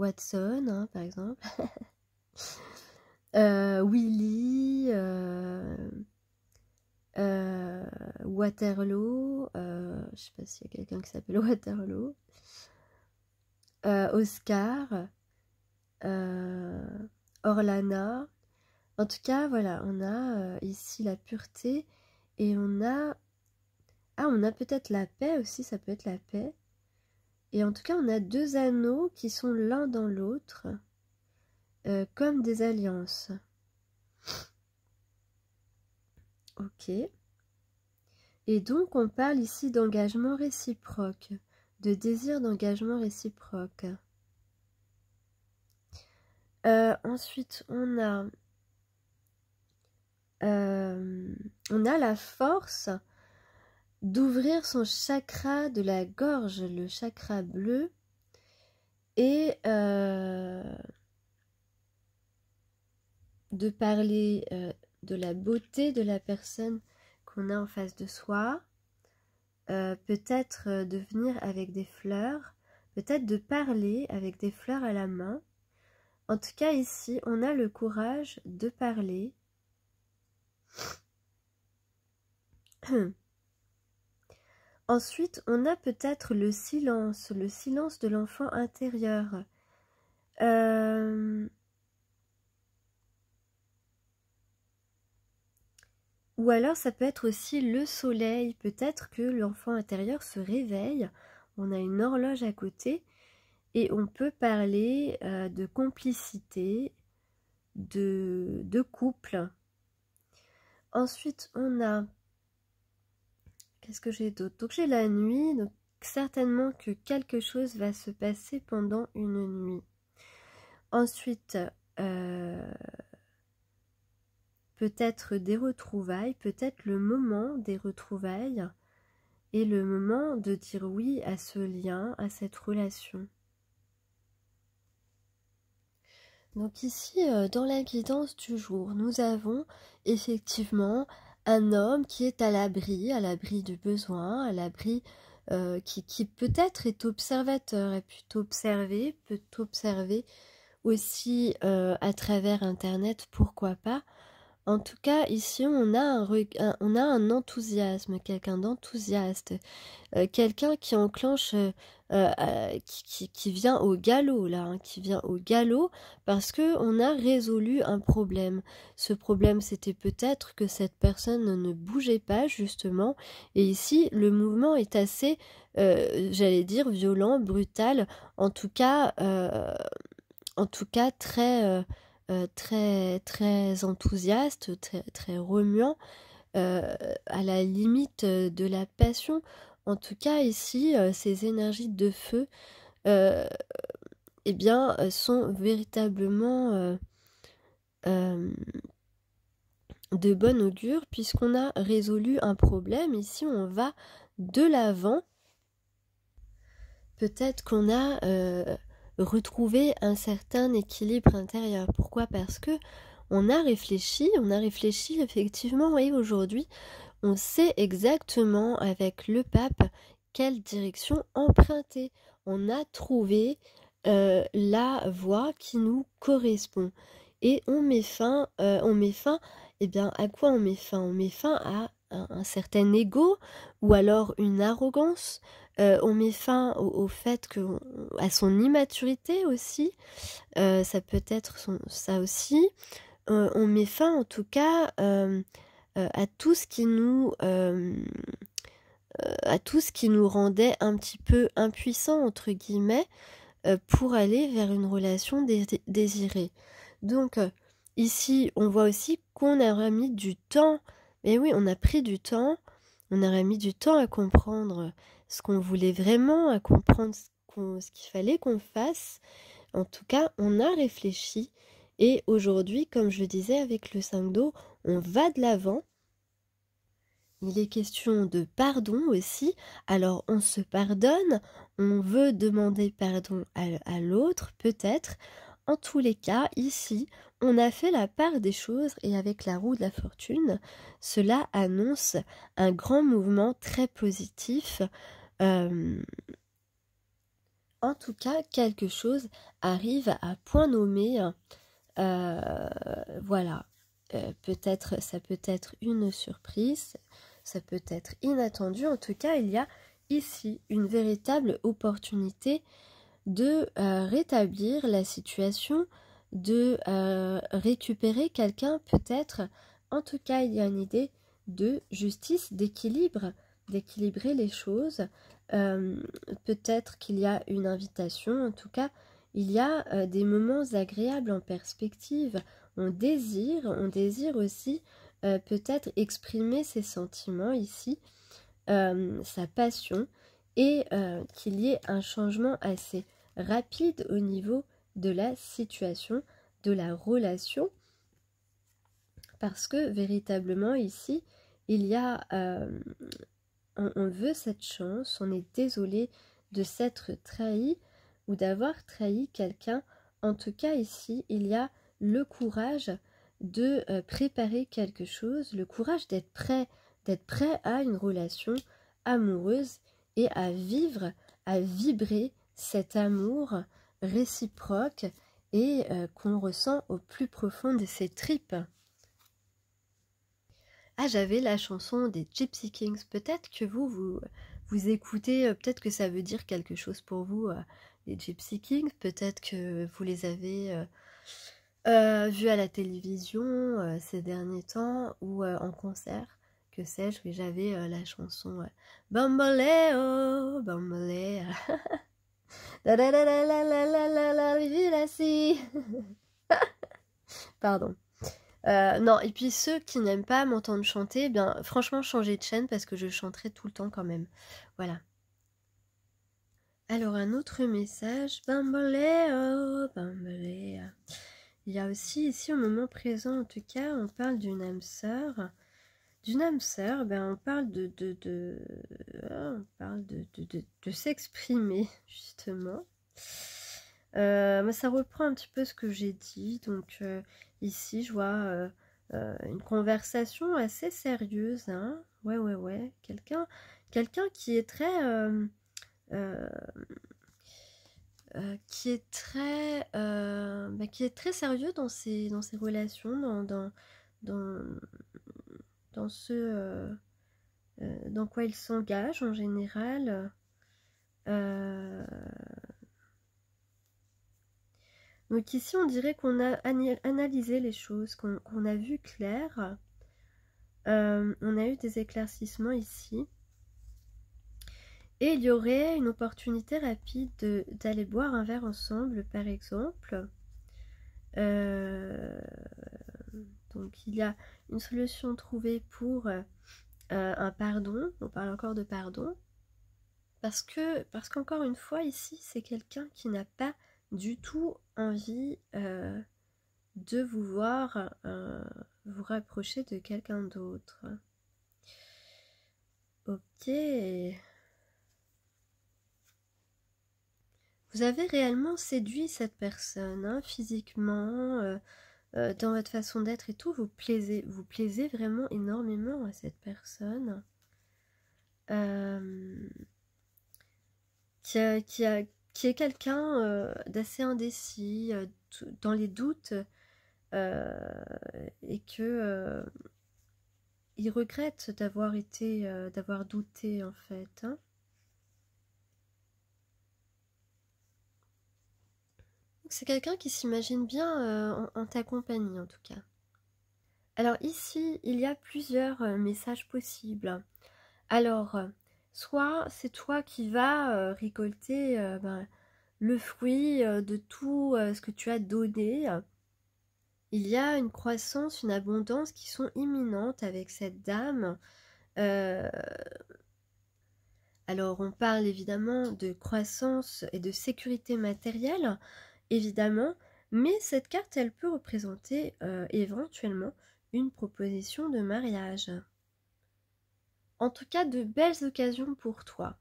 Watson, hein, par exemple. Willy, Waterloo, je sais pas s'il y a quelqu'un qui s'appelle Waterloo, Oscar, Orlana. En tout cas, voilà, on a ici la pureté et on a peut-être la paix aussi, ça peut être la paix. Et en tout cas, on a deux anneaux qui sont l'un dans l'autre, comme des alliances. Ok. Et donc, on parle ici d'engagement réciproque, de désir d'engagement réciproque. Ensuite, on a la force d'ouvrir son chakra de la gorge, le chakra bleu, et de parler de la beauté de la personne qu'on a en face de soi, peut-être de venir avec des fleurs, peut-être de parler avec des fleurs à la main. En tout cas, ici, on a le courage de parler. Ensuite, on a peut-être le silence de l'enfant intérieur. Ou alors, ça peut être aussi le soleil. Peut-être que l'enfant intérieur se réveille. On a une horloge à côté et on peut parler de complicité, de couple. Ensuite, on a... Qu'est-ce que j'ai d'autre? Donc j'ai la nuit, donc certainement que quelque chose va se passer pendant une nuit. Ensuite, peut-être des retrouvailles, peut-être le moment des retrouvailles et le moment de dire oui à ce lien, à cette relation. Donc ici, dans la guidance du jour, nous avons effectivement un homme qui est à l'abri du besoin, à l'abri qui peut-être est observateur, et peut observer aussi à travers Internet, pourquoi pas. En tout cas, ici, on a un enthousiasme, quelqu'un d'enthousiaste, quelqu'un qui enclenche, qui vient au galop, là, hein, qui vient au galop parce qu'on a résolu un problème. Ce problème, c'était peut-être que cette personne ne bougeait pas, justement, et ici, le mouvement est assez, j'allais dire, violent, brutal, en tout cas très enthousiaste, très remuant, à la limite de la passion. En tout cas, ici, ces énergies de feu eh bien, sont véritablement de bon augure, puisqu'on a résolu un problème. Ici, on va de l'avant. Peut-être qu'on a retrouvé un certain équilibre intérieur. Pourquoi? Parce que on a réfléchi effectivement, et aujourd'hui, on sait exactement avec le pape quelle direction emprunter. On a trouvé la voie qui nous correspond. Et on met fin, eh bien, à quoi on met fin? On met fin à un certain ego ou alors une arrogance. On met fin au fait à son immaturité aussi. Ça peut être ça aussi. On met fin en tout cas à tout ce qui nous rendait un petit peu impuissants entre guillemets pour aller vers une relation désirée. Donc ici on voit aussi qu'on aurait mis du temps, mais oui, on a pris du temps, on aurait mis du temps à comprendre ce qu'on voulait vraiment, à comprendre ce qu'il fallait qu'on fasse. En tout cas, on a réfléchi et aujourd'hui, comme je le disais avec le 5 d'eau, on va de l'avant. Il est question de pardon aussi. Alors on se pardonne, on veut demander pardon à l'autre peut-être. En tous les cas, ici, on a fait la part des choses et avec la roue de la fortune, cela annonce un grand mouvement très positif. En tout cas, quelque chose arrive à point nommé. Voilà. Peut-être, ça peut être une surprise, ça peut être inattendu. En tout cas, il y a ici une véritable opportunité de rétablir la situation, de récupérer quelqu'un peut-être. En tout cas, il y a une idée de justice, d'équilibrer les choses. Peut-être qu'il y a une invitation, en tout cas, il y a des moments agréables en perspective. On désire aussi peut-être exprimer ses sentiments ici, sa passion, et qu'il y ait un changement assez rapide au niveau de la situation, de la relation, parce que véritablement ici, il y a, on veut cette chance, on est désolé de s'être trahi ou d'avoir trahi quelqu'un. En tout cas ici, il y a le courage de préparer quelque chose, le courage d'être prêt à une relation amoureuse et à vivre, à vibrer cet amour réciproque et qu'on ressent au plus profond de ses tripes. Ah, j'avais la chanson des Gypsy Kings. Peut-être que vous écoutez, peut-être que ça veut dire quelque chose pour vous, les Gypsy Kings. Peut-être que vous les avez vus à la télévision ces derniers temps ou en concert. Que sais-je, mais j'avais la chanson Bamboleo, Bamboleo. Da da da da la la la la la la Pardon. Non, et puis ceux qui n'aiment pas m'entendre chanter, eh bien franchement changez de chaîne parce que je chanterai tout le temps quand même. Voilà. Alors un autre message, Bamboleo, Bamboleo. Il y a aussi ici au moment présent, en tout cas, on parle d'une âme sœur. D'une âme sœur, ben on parle de s'exprimer justement. Ça reprend un petit peu ce que j'ai dit, donc ici je vois une conversation assez sérieuse, hein. Ouais, quelqu'un qui est très qui est très sérieux dans ses relations, dans ce dans quoi il s'engage en général. Donc ici, on dirait qu'on a analysé les choses, qu'on a vu clair. On a eu des éclaircissements ici. Et il y aurait une opportunité rapide d'aller boire un verre ensemble, par exemple. Donc il y a une solution trouvée pour un pardon. On parle encore de pardon. Parce qu'encore une fois, ici, c'est quelqu'un qui n'a pas du tout envie de vous voir vous rapprocher de quelqu'un d'autre. Ok. Vous avez réellement séduit cette personne, hein, physiquement, dans votre façon d'être et tout. Vous plaisez vraiment énormément à cette personne. Qui est quelqu'un d'assez indécis, dans les doutes, et que il regrette d'avoir douté en fait, hein. C'est quelqu'un qui s'imagine bien en ta compagnie en tout cas. Alors ici, il y a plusieurs messages possibles. Alors, soit c'est toi qui vas récolter le fruit de tout ce que tu as donné. Il y a une croissance, une abondance qui sont imminentes avec cette dame. Alors on parle évidemment de croissance et de sécurité matérielle, évidemment, mais cette carte, elle peut représenter éventuellement une proposition de mariage. En tout cas, de belles occasions pour toi.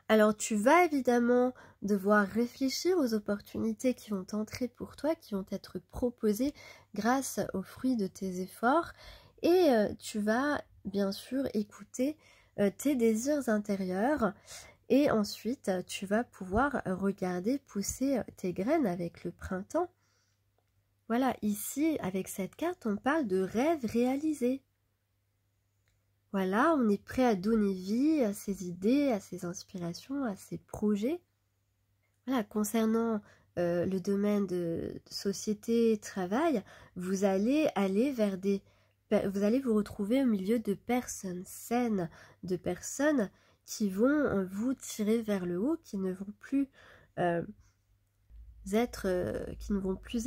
Alors tu vas évidemment devoir réfléchir aux opportunités qui vont entrer pour toi, qui vont être proposées grâce aux fruits de tes efforts, et tu vas bien sûr écouter tes désirs intérieurs Et ensuite, tu vas pouvoir regarder pousser tes graines avec le printemps. Voilà, ici, avec cette carte, on parle de rêves réalisés. Voilà, on est prêt à donner vie à ses idées, à ses inspirations, à ses projets. Voilà, concernant le domaine de société, travail, vous allez aller vers vous allez vous retrouver au milieu de personnes saines, de personnes qui vont vous tirer vers le haut, qui ne vont plus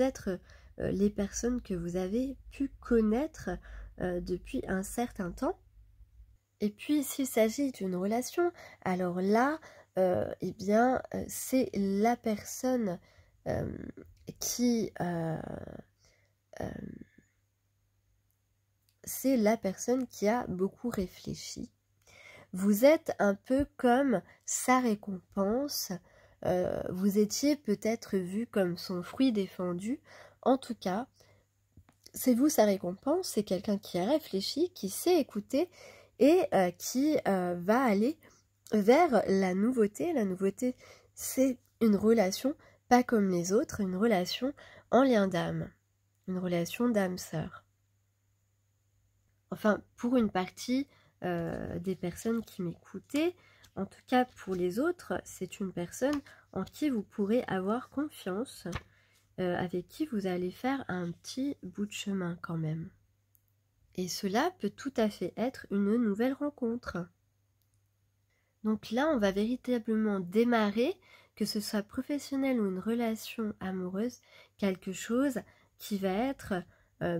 être les personnes que vous avez pu connaître depuis un certain temps. Et puis, s'il s'agit d'une relation, alors là, eh bien, c'est la personne c'est la personne qui a beaucoup réfléchi. Vous êtes un peu comme sa récompense. Vous étiez peut-être vu comme son fruit défendu. En tout cas, c'est vous sa récompense. C'est quelqu'un qui a réfléchi, qui sait écouter et qui va aller vers la nouveauté. La nouveauté, c'est une relation pas comme les autres, une relation en lien d'âme, une relation d'âme-sœur. Enfin, pour une partie des personnes qui m'écoutaient, en tout cas pour les autres, c'est une personne en qui vous pourrez avoir confiance, avec qui vous allez faire un petit bout de chemin quand même. Et cela peut tout à fait être une nouvelle rencontre. Donc là, on va véritablement démarrer, que ce soit professionnel ou une relation amoureuse, quelque chose qui va être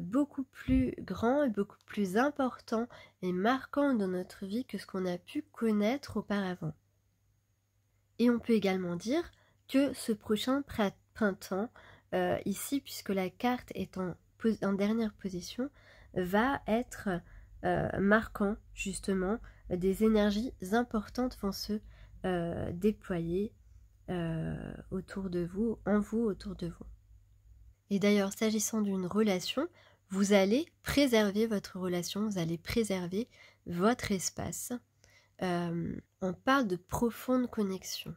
beaucoup plus grand et beaucoup plus important et marquant dans notre vie que ce qu'on a pu connaître auparavant. Et on peut également dire que ce prochain printemps, ici, puisque la carte est en dernière position, va être marquant justement. Des énergies importantes vont se déployer autour de vous, autour de vous. Et d'ailleurs, s'agissant d'une relation, vous allez préserver votre relation, vous allez préserver votre espace. On parle de profonde connexion.